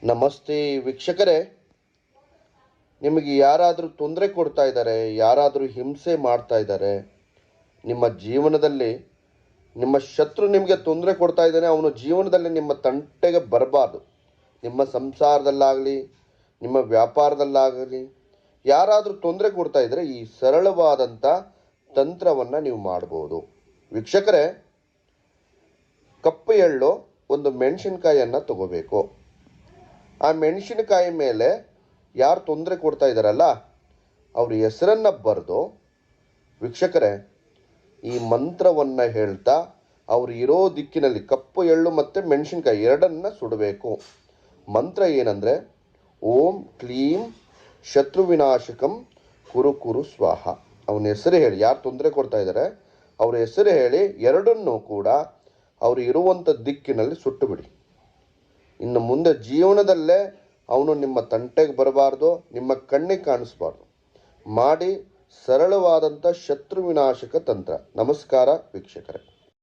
ನಮಸ್ತೆ ವೀಕ್ಷಕರೇ, ನಿಮಗೆ ಯಾರಾದರೂ ತೊಂದರೆ ಕೊಡ್ತಾ ಇದ್ದಾರೆ, ಯಾರಾದರೂ ಹಿಂಸೆ ಮಾಡ್ತಾ ಇದ್ದಾರೆ, ನಿಮ್ಮ ಜೀವನದಲ್ಲಿ ನಿಮ್ಮ ಶತ್ರು ನಿಮಗೆ ತೊಂದರೆ ಕೊಡ್ತಾ ಇದ್ದಾನೆ, ಅವನು ಜೀವನದಲ್ಲಿ ನಿಮ್ಮ ತಂಟೆಗೆ ಬರಬಾರ್ದು. ನಿಮ್ಮ ಸಂಸಾರದಲ್ಲಾಗಲಿ, ನಿಮ್ಮ ವ್ಯಾಪಾರದಲ್ಲಾಗಲಿ ಯಾರಾದರೂ ತೊಂದರೆ ಕೊಡ್ತಾ ಇದ್ದರೆ ಈ ಸರಳವಾದಂಥ ತಂತ್ರವನ್ನು ನೀವು ಮಾಡ್ಬೋದು. ವೀಕ್ಷಕರೇ, ಕಪ್ಪು ಎಳ್ಳು ಒಂದು ಮೆಣಸಿನಕಾಯಿಯನ್ನು ತಗೋಬೇಕು. ಆ ಮೆಣಸಿನಕಾಯಿ ಮೇಲೆ ಯಾರು ತೊಂದರೆ ಕೊಡ್ತಾ ಇದ್ದಾರಲ್ಲ ಅವ್ರ ಹೆಸರನ್ನು ಬರೆದು, ವೀಕ್ಷಕರೇ, ಈ ಮಂತ್ರವನ್ನು ಹೇಳ್ತಾ ಅವ್ರು ಇರೋ ದಿಕ್ಕಿನಲ್ಲಿ ಕಪ್ಪು ಎಳ್ಳು ಮತ್ತು ಮೆಣಸಿನಕಾಯಿ ಎರಡನ್ನು ಸುಡಬೇಕು. ಮಂತ್ರ ಏನಂದರೆ, ಓಂ ಕ್ಲೀಂ ಶತ್ರುವಿನಾಶಕಂ ಕುರು ಕುರು ಸ್ವಾಹ. ಅವನ ಹೆಸರು ಹೇಳಿ, ಯಾರು ತೊಂದರೆ ಕೊಡ್ತಾ ಇದ್ದಾರೆ ಅವ್ರ ಹೆಸರು ಹೇಳಿ ಎರಡನ್ನೂ ಕೂಡ ಅವರು ಇರುವಂಥ ದಿಕ್ಕಿನಲ್ಲಿ ಸುಟ್ಟು ಬಿಡಿ. ಇನ್ನು ಮುಂದೆ ಜೀವನದಲ್ಲೇ ಅವನು ನಿಮ್ಮ ತಂಟೆಗೆ ಬರಬಾರ್ದು, ನಿಮ್ಮ ಕಣ್ಣಿಗೆ ಕಾಣಿಸ್ಬಾರ್ದು. ಮಾಡಿ ಸರಳವಾದಂಥ ಶತ್ರು ವಿನಾಶಕ ತಂತ್ರ. ನಮಸ್ಕಾರ ವೀಕ್ಷಕರೇ.